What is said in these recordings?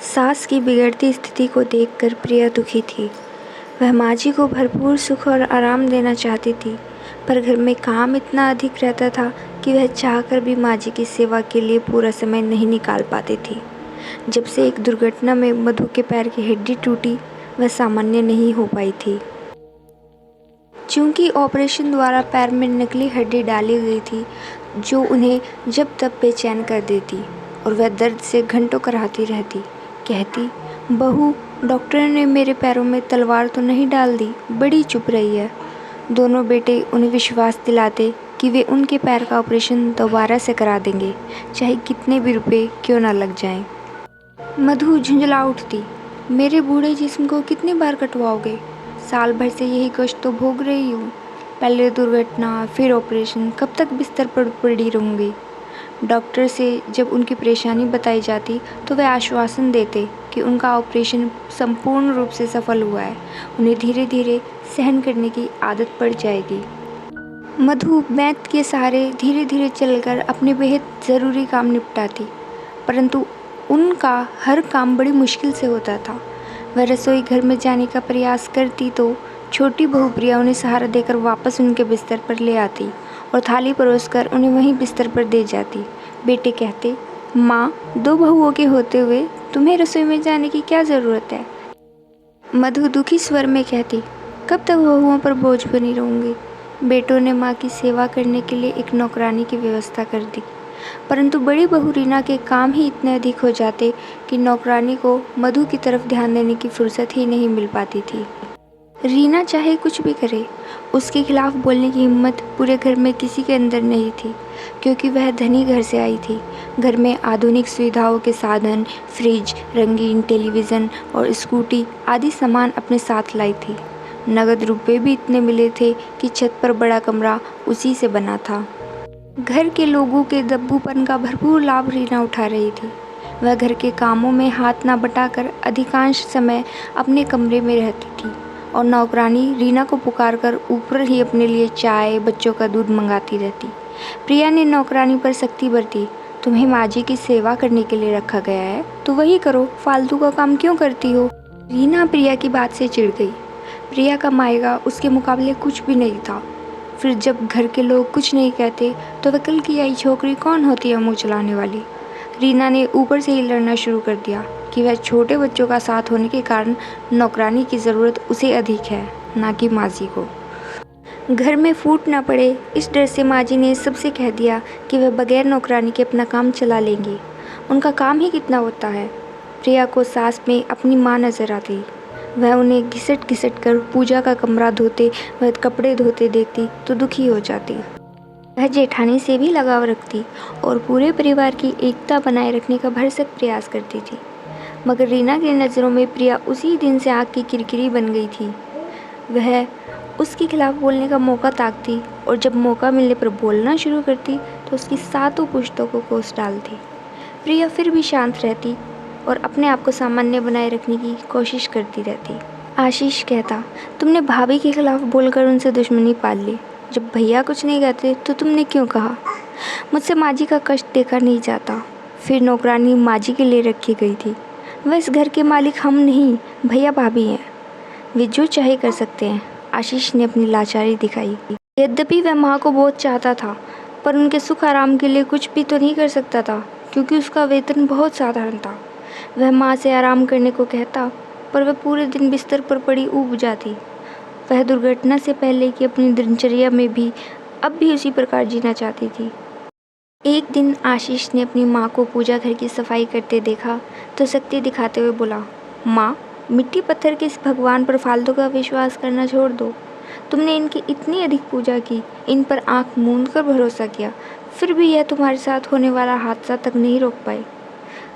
सास की बिगड़ती स्थिति को देखकर प्रिया दुखी थी। वह माँ जी को भरपूर सुख और आराम देना चाहती थी, पर घर में काम इतना अधिक रहता था कि वह चाहकर भी माँ जी की सेवा के लिए पूरा समय नहीं निकाल पाती थी। जब से एक दुर्घटना में मधु के पैर की हड्डी टूटी, वह सामान्य नहीं हो पाई थी। चूँकि ऑपरेशन द्वारा पैर में नकली हड्डी डाली गई थी, जो उन्हें जब तब बेचैन कर देती और वह दर्द से घंटों कराहती रहती। कहती, बहू, डॉक्टर ने मेरे पैरों में तलवार तो नहीं डाल दी, बड़ी चुप रही है। दोनों बेटे उन्हें विश्वास दिलाते कि वे उनके पैर का ऑपरेशन दोबारा से करा देंगे, चाहे कितने भी रुपए क्यों ना लग जाएं। मधु झुंझला उठती, मेरे बूढ़े जिस्म को कितनी बार कटवाओगे? साल भर से यही कष्ट तो भोग रही हूँ। पहले दुर्घटना, फिर ऑपरेशन, कब तक बिस्तर पर पड़ी रहूँगी? डॉक्टर से जब उनकी परेशानी बताई जाती तो वे आश्वासन देते कि उनका ऑपरेशन संपूर्ण रूप से सफल हुआ है, उन्हें धीरे धीरे सहन करने की आदत पड़ जाएगी। मधु बैत के सहारे धीरे धीरे चलकर अपने बेहद ज़रूरी काम निपटाती, परंतु उनका हर काम बड़ी मुश्किल से होता था। वह रसोई घर में जाने का प्रयास करती तो छोटी बहू प्रिया उन्हें सहारा देकर वापस उनके बिस्तर पर ले आती और थाली परोसकर उन्हें वहीं बिस्तर पर दे जाती। बेटे कहते, माँ, दो बहुओं के होते हुए तुम्हें रसोई में जाने की क्या ज़रूरत है? मधु दुखी स्वर में कहती, कब तक बहुओं पर बोझ बनी रहूँगी? बेटों ने माँ की सेवा करने के लिए एक नौकरानी की व्यवस्था कर दी, परंतु बड़ी बहू रीना के काम ही इतने अधिक हो जाते कि नौकरानी को मधु की तरफ ध्यान देने की फुर्सत ही नहीं मिल पाती थी। रीना चाहे कुछ भी करे, उसके खिलाफ बोलने की हिम्मत पूरे घर में किसी के अंदर नहीं थी, क्योंकि वह धनी घर से आई थी। घर में आधुनिक सुविधाओं के साधन, फ्रिज, रंगीन टेलीविज़न और स्कूटी आदि सामान अपने साथ लाई थी। नगद रुपए भी इतने मिले थे कि छत पर बड़ा कमरा उसी से बना था। घर के लोगों के दब्बूपन का भरपूर लाभ रीना उठा रही थी। वह घर के कामों में हाथ ना बटाकर अधिकांश समय अपने कमरे में रहती थी और नौकरानी रीना को पुकारकर ऊपर ही अपने लिए चाय, बच्चों का दूध मंगाती रहती। प्रिया ने नौकरानी पर सख्ती बरती, तुम्हें माँ जी की सेवा करने के लिए रखा गया है तो वही करो, फालतू का काम क्यों करती हो? रीना प्रिया की बात से चिढ़ गई। प्रिया का मायका उसके मुकाबले कुछ भी नहीं था। फिर जब घर के लोग कुछ नहीं कहते तो वह कल की आई छोकरी कौन होती है मुँह चलाने वाली? रीना ने ऊपर से ही लड़ना शुरू कर दिया कि वह छोटे बच्चों का साथ होने के कारण नौकरानी की ज़रूरत उसे अधिक है, ना कि माँ जी को। घर में फूट ना पड़े इस डर से माँ जी ने सबसे कह दिया कि वह बगैर नौकरानी के अपना काम चला लेंगी। उनका काम ही कितना होता है। प्रिया को सास में अपनी माँ नजर आती। वह उन्हें घिसट घिसट कर पूजा का कमरा धोते व कपड़े धोते देखती तो दुखी हो जाती। वह जेठानी से भी लगाव रखती और पूरे परिवार की एकता बनाए रखने का भरसक प्रयास करती थी। मगर रीना की नज़रों में प्रिया उसी दिन से आग की किरकिरी बन गई थी। वह उसके खिलाफ बोलने का मौका ताकती और जब मौका मिलने पर बोलना शुरू करती तो उसकी सातों पुश्तों को कोस डालती। प्रिया फिर भी शांत रहती और अपने आप को सामान्य बनाए रखने की कोशिश करती रहती। आशीष कहता, तुमने भाभी के खिलाफ बोलकर उनसे दुश्मनी पाल ली। जब भैया कुछ नहीं कहते तो तुमने क्यों कहा? मुझसे माँ जी का कष्ट देखा नहीं जाता। फिर नौकरानी माँ जी के लिए रखी गई थी। वह इस घर के मालिक हम नहीं, भैया भाभी हैं। वे जो चाहे कर सकते हैं। आशीष ने अपनी लाचारी दिखाई। यद्यपि वह माँ को बहुत चाहता था, पर उनके सुख आराम के लिए कुछ भी तो नहीं कर सकता था, क्योंकि उसका वेतन बहुत साधारण था। वह माँ से आराम करने को कहता, पर वह पूरे दिन बिस्तर पर पड़ी ऊब जाती। वह दुर्घटना से पहले की अपनी दिनचर्या में भी अब भी उसी प्रकार जीना चाहती थी। एक दिन आशीष ने अपनी माँ को पूजा घर की सफाई करते देखा तो सख्ती दिखाते हुए बोला, माँ, मिट्टी पत्थर के इस भगवान पर फालतू का विश्वास करना छोड़ दो। तुमने इनकी इतनी अधिक पूजा की, इन पर आंख मूंद कर भरोसा किया, फिर भी यह तुम्हारे साथ होने वाला हादसा तक नहीं रोक पाए।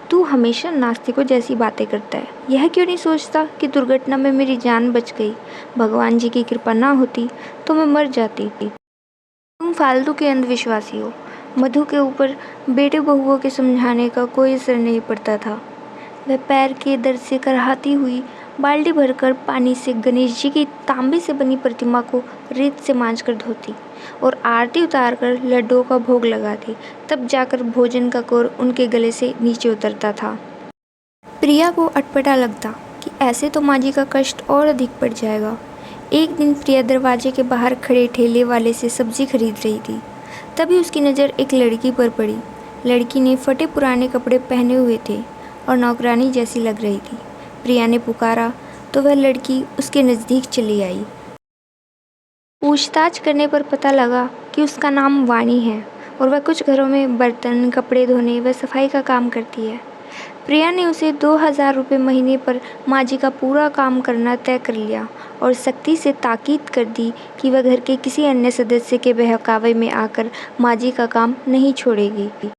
तू हमेशा नास्तिकों जैसी बातें करता है। यह क्यों नहीं सोचता कि दुर्घटना में मेरी जान बच गई, भगवान जी की कृपा ना होती तो मैं मर जाती। तुम फालतू के अंधविश्वासी हो। मधु के ऊपर बेटे बहुओं के समझाने का कोई असर नहीं पड़ता था। वह पैर के दर्द से कराहती हुई बाल्टी भरकर पानी से गणेश जी की तांबे से बनी प्रतिमा को रेत से मांझकर धोती और आरती उतारकर लड्डुओं का भोग लगाती। तब जाकर भोजन का कौर उनके गले से नीचे उतरता था। प्रिया को अटपटा लगता कि ऐसे तो माँ जी का कष्ट और अधिक बढ़ जाएगा। एक दिन प्रिया दरवाजे के बाहर खड़े ठेले वाले से सब्जी खरीद रही थी। तभी उसकी नज़र एक लड़की पर पड़ी। लड़की ने फटे पुराने कपड़े पहने हुए थे और नौकरानी जैसी लग रही थी। प्रिया ने पुकारा तो वह लड़की उसके नज़दीक चली आई। पूछताछ करने पर पता लगा कि उसका नाम वाणी है और वह कुछ घरों में बर्तन, कपड़े धोने व सफाई का काम करती है। प्रिया ने उसे 2000 रुपये महीने पर माँ जी का पूरा काम करना तय कर लिया और सख्ती से ताकीद कर दी कि वह घर के किसी अन्य सदस्य के बहकावे में आकर माँ जी का काम नहीं छोड़ेगी।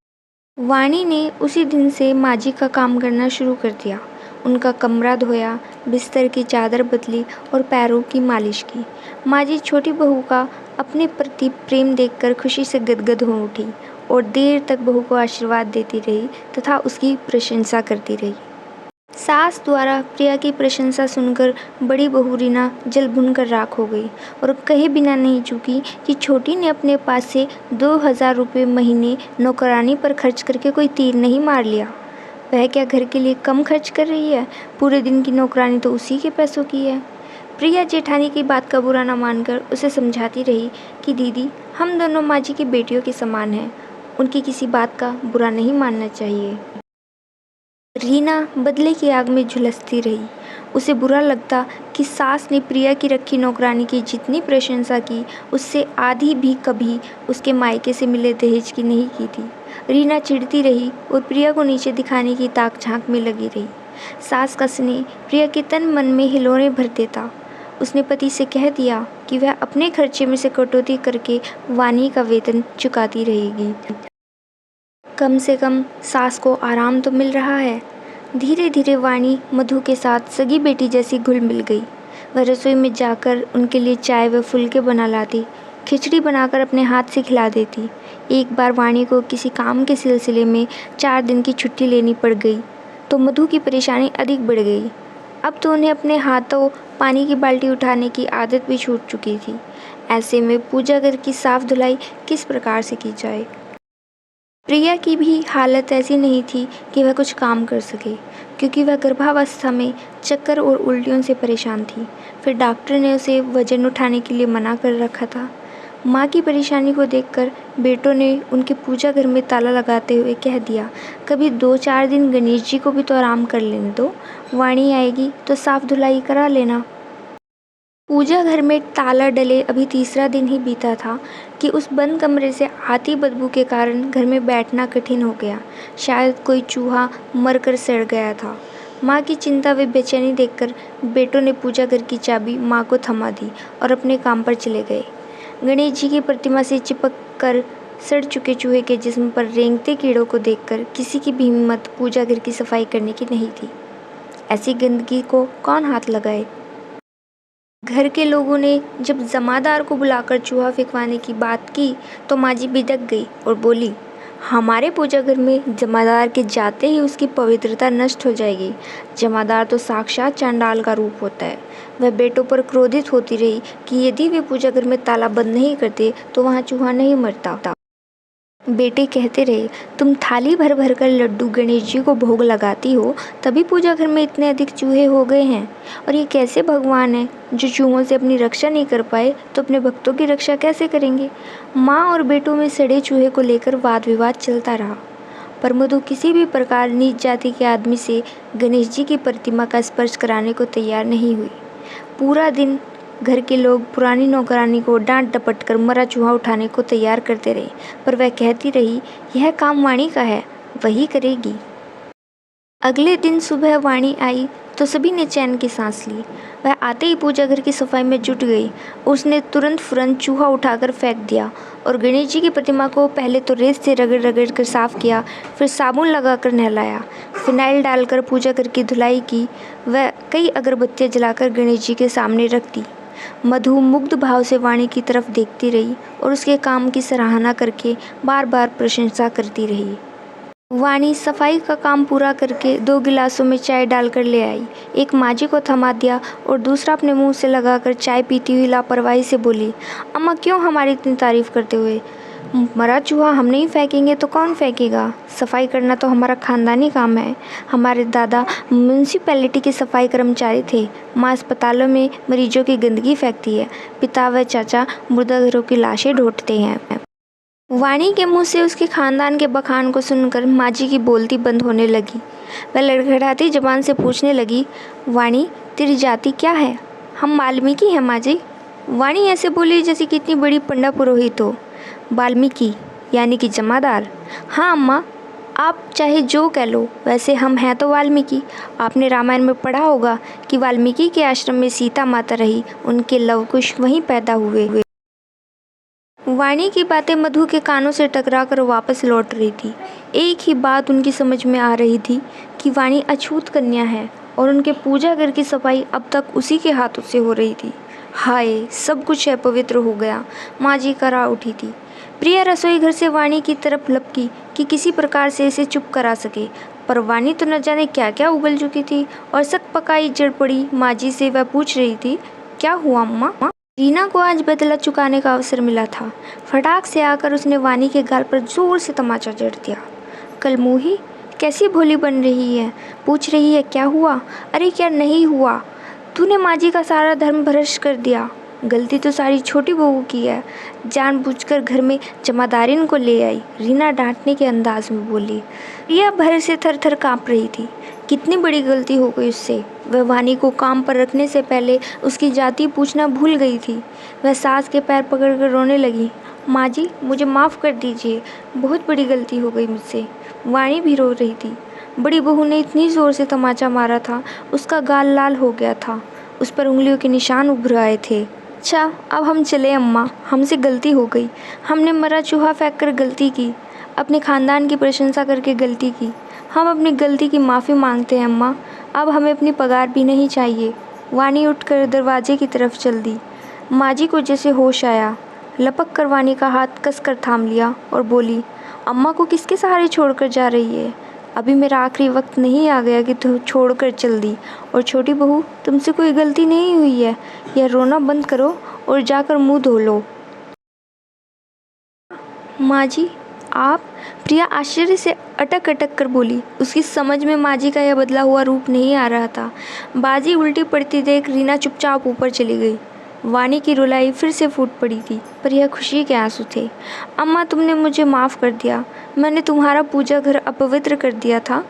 वाणी ने उसी दिन से माँ जी का काम करना शुरू कर दिया। उनका कमरा धोया, बिस्तर की चादर बदली और पैरों की मालिश की। माँ जी छोटी बहू का अपने प्रति प्रेम देखकर खुशी से गदगद हो उठी और देर तक बहू को आशीर्वाद देती रही तथा उसकी प्रशंसा करती रही। सास द्वारा प्रिया की प्रशंसा सुनकर बड़ी बहू रीना जल भुनकर राख हो गई और कहे बिना नहीं चूकी कि छोटी ने अपने पास से 2000 रुपये महीने नौकरानी पर खर्च करके कोई तीर नहीं मार लिया। वह क्या घर के लिए कम खर्च कर रही है? पूरे दिन की नौकरानी तो उसी के पैसों की है। प्रिया जेठानी की बात का बुरा न मानकर उसे समझाती रही कि दीदी, हम दोनों माँ जी की बेटियों के समान हैं, उनकी किसी बात का बुरा नहीं मानना चाहिए। रीना बदले की आग में झुलसती रही। उसे बुरा लगता कि सास ने प्रिया की रखी नौकरानी की जितनी प्रशंसा की, उससे आधी भी कभी उसके मायके से मिले दहेज की नहीं की थी। रीना चिढ़ती रही और प्रिया को नीचे दिखाने की ताक झांक में लगी रही। सास का स्नेह प्रिया के तन मन में हिलोरे भर देता। उसने पति से कह दिया कि वह अपने खर्चे में से कटौती करके वाणी का वेतन चुकाती रहेगी। कम से कम सास को आराम तो मिल रहा है। धीरे धीरे वाणी मधु के साथ सगी बेटी जैसी घुल मिल गई। वह रसोई में जाकर उनके लिए चाय व फुलके बना लाती, खिचड़ी बनाकर अपने हाथ से खिला देती। एक बार वाणी को किसी काम के सिलसिले में 4 दिन की छुट्टी लेनी पड़ गई तो मधु की परेशानी अधिक बढ़ गई। अब तो उन्हें अपने हाथों पानी की बाल्टी उठाने की आदत भी छूट चुकी थी। ऐसे में पूजा घर की साफ धुलाई किस प्रकार से की जाए? प्रिया की भी हालत ऐसी नहीं थी कि वह कुछ काम कर सके, क्योंकि वह गर्भावस्था में चक्कर और उल्टियों से परेशान थी। फिर डॉक्टर ने उसे वजन उठाने के लिए मना कर रखा था। माँ की परेशानी को देखकर बेटों ने उनके पूजा घर में ताला लगाते हुए कह दिया, कभी 2-4 दिन गणेश जी को भी तो आराम कर लेने दो, वाणी आएगी तो साफ धुलाई करा लेना। पूजा घर में ताला डले अभी तीसरा दिन ही बीता था कि उस बंद कमरे से आती बदबू के कारण घर में बैठना कठिन हो गया। शायद कोई चूहा मरकर सड़ गया था। माँ की चिंता व बेचैनी देखकर बेटों ने पूजा घर की चाबी माँ को थमा दी और अपने काम पर चले गए। गणेश जी की प्रतिमा से चिपक कर सड़ चुके चूहे के जिस्म पर रेंगते कीड़ों को देखकर किसी की भी हिम्मत पूजा घर की सफाई करने की नहीं थी। ऐसी गंदगी को कौन हाथ लगाए? घर के लोगों ने जब जमादार को बुलाकर चूहा फेंकवाने की बात की तो माँ जी बिदक गई और बोली, हमारे पूजा घर में जमादार के जाते ही उसकी पवित्रता नष्ट हो जाएगी। जमादार तो साक्षात चांडाल का रूप होता है। वह बेटों पर क्रोधित होती रही कि यदि वे पूजा घर में ताला बंद नहीं करते तो वहाँ चूहा नहीं मरता। बेटे कहते रहे, तुम थाली भर भर कर लड्डू गणेश जी को भोग लगाती हो, तभी पूजा घर में इतने अधिक चूहे हो गए हैं। और ये कैसे भगवान है जो चूहों से अपनी रक्षा नहीं कर पाए तो अपने भक्तों की रक्षा कैसे करेंगे? माँ और बेटों में सड़े चूहे को लेकर वाद विवाद चलता रहा, पर मधु किसी भी प्रकार नीच जाति के आदमी से गणेश जी की प्रतिमा का स्पर्श कराने को तैयार नहीं हुई। पूरा दिन घर के लोग पुरानी नौकरानी को डांट डपट कर मरा चूहा उठाने को तैयार करते रहे, पर वह कहती रही, यह काम वाणी का है, वही करेगी। अगले दिन सुबह वाणी आई तो सभी ने चैन की सांस ली। वह आते ही पूजा घर की सफाई में जुट गई। उसने तुरंत फुरंत चूहा उठाकर फेंक दिया और गणेश जी की प्रतिमा को पहले तो रेत से रगड़ रगड़ कर साफ किया, फिर साबुन लगाकर नहलाया, फिनाइल डालकर पूजा घर की धुलाई की। वह कई अगरबत्तियाँ जलाकर गणेश जी के सामने रख दी। मधु मुग्ध भाव से वाणी की तरफ देखती रही और उसके काम की सराहना करके बार बार प्रशंसा करती रही। वाणी सफाई का काम पूरा करके 2 गिलासों में चाय डालकर ले आई। एक माँ जी को थमा दिया और दूसरा अपने मुंह से लगाकर चाय पीती हुई लापरवाही से बोली, अम्मा क्यों हमारी इतनी तारीफ करते हुए मरा चूहा हम नहीं फेंकेंगे तो कौन फेंकेगा? सफाई करना तो हमारा खानदानी काम है। हमारे दादा म्यूनिसिपैलिटी के सफाई कर्मचारी थे। माँ अस्पतालों में मरीजों की गंदगी फेंकती है। पिता व चाचा मुर्दाघरों की लाशें ढोंढते हैं। वाणी के मुंह से उसके खानदान के बखान को सुनकर माँ जी की बोलती बंद होने लगी। वह लड़खड़ाती जबान से पूछने लगी, वाणी तेरी जाति क्या है? हम वाल्मीकि हैं माँ जी। वाणी ऐसे बोली जैसे कितनी बड़ी पंडा पुरोहित हो। वाल्मीकि यानी कि जमादार? हाँ अम्मा, आप चाहे जो कह लो, वैसे हम हैं तो वाल्मीकि। आपने रामायण में पढ़ा होगा कि वाल्मीकि के आश्रम में सीता माता रही, उनके लव कुश वहीं पैदा हुए। वाणी की बातें मधु के कानों से टकराकर वापस लौट रही थी। एक ही बात उनकी समझ में आ रही थी कि वाणी अछूत कन्या है और उनके पूजा घर की सफाई अब तक उसी के हाथों से हो रही थी। हाय, सब कुछ अपवित्र हो गया। माँ जी करा उठी थी। प्रिया रसोई घर से वाणी की तरफ लपकी कि किसी प्रकार से इसे चुप करा सके, पर वाणी तो न जाने क्या क्या उगल चुकी थी और सक पकाई जड़ पड़ी माँ जी से वह पूछ रही थी, क्या हुआ अम्मा? रीना को आज बदला चुकाने का अवसर मिला था। फटाक से आकर उसने वाणी के गाल पर जोर से तमाचा जड़ दिया। कलमूही कैसी भोली बन रही है, पूछ रही है क्या हुआ? अरे क्या नहीं हुआ, तूने माँ जी का सारा धर्म भ्रष्ट कर दिया। गलती तो सारी छोटी बहू की है, जानबूझकर घर में जमादारिन को ले आई, रीना डांटने के अंदाज में बोली। रिया भय से थर थर काँप रही थी। कितनी बड़ी गलती हो गई उससे। वह वाणी को काम पर रखने से पहले उसकी जाति पूछना भूल गई थी। वह सास के पैर पकड़कर रोने लगी। माँ जी, मुझे माफ़ कर दीजिए, बहुत बड़ी गलती हो गई मुझसे। वाणी भी रो रही थी। बड़ी बहू ने इतनी ज़ोर से तमाचा मारा था, उसका गाल लाल हो गया था। उस पर उंगलियों के निशान उभर आए थे। अच्छा, अब हम चले अम्मा, हमसे गलती हो गई। हमने मरा चूहा फेंक कर गलती की, अपने खानदान की प्रशंसा करके गलती की। हम अपनी गलती की माफ़ी मांगते हैं अम्मा, अब हमें अपनी पगार भी नहीं चाहिए। वाणी उठकर दरवाजे की तरफ चल दी। माँ जी को जैसे होश आया, लपक कर वाणी का हाथ कसकर थाम लिया और बोली, अम्मा को किसके सहारे छोड़कर जा रही है? अभी मेरा आखिरी वक्त नहीं आ गया कि तू छोड़कर चल दी। और छोटी बहू, तुमसे कोई गलती नहीं हुई है, यह रोना बंद करो और जाकर मुंह धो लो। माँ जी, आप? प्रिया आश्चर्य से अटक अटक कर बोली। उसकी समझ में माँ जी का यह बदला हुआ रूप नहीं आ रहा था। बाजी उल्टी पड़ती देख रीना चुपचाप ऊपर चली गई। वाणी की रुलाई फिर से फूट पड़ी थी, पर यह खुशी के आंसू थे। अम्मा, तुमने मुझे माफ़ कर दिया, मैंने तुम्हारा पूजा घर अपवित्र कर दिया था।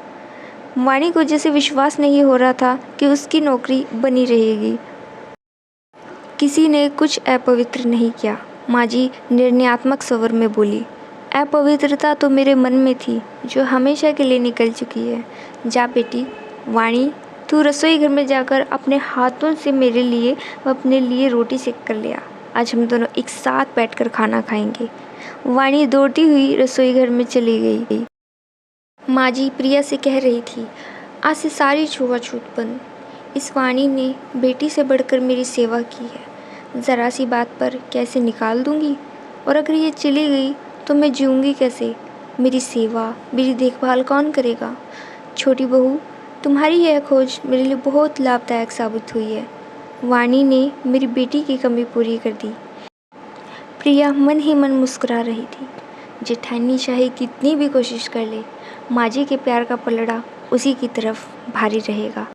वाणी को जैसे विश्वास नहीं हो रहा था कि उसकी नौकरी बनी रहेगी। किसी ने कुछ अपवित्र नहीं किया, माँ जी निर्णयात्मक स्वर में बोली। अपवित्रता तो मेरे मन में थी, जो हमेशा के लिए निकल चुकी है। जा बेटी। वाणी, तू रसोई घर में जाकर अपने हाथों से मेरे लिए व अपने लिए रोटी सेक कर ले आ। आज हम दोनों एक साथ बैठकर खाना खाएंगे। वाणी दौड़ती हुई रसोई घर में चली गई। माँ जी प्रिया से कह रही थी, आज से सारी छुआछूत बंद। इस वाणी ने बेटी से बढ़कर मेरी सेवा की है, ज़रा सी बात पर कैसे निकाल दूंगी? और अगर ये चली गई तो मैं जीऊँगी कैसे? मेरी सेवा, मेरी देखभाल कौन करेगा? छोटी बहू, तुम्हारी यह खोज मेरे लिए बहुत लाभदायक साबित हुई है। वाणी ने मेरी बेटी की कमी पूरी कर दी। प्रिया मन ही मन मुस्कुरा रही थी। जेठानी चाहे कितनी भी कोशिश कर ले, माँ जी के प्यार का पलड़ा उसी की तरफ भारी रहेगा।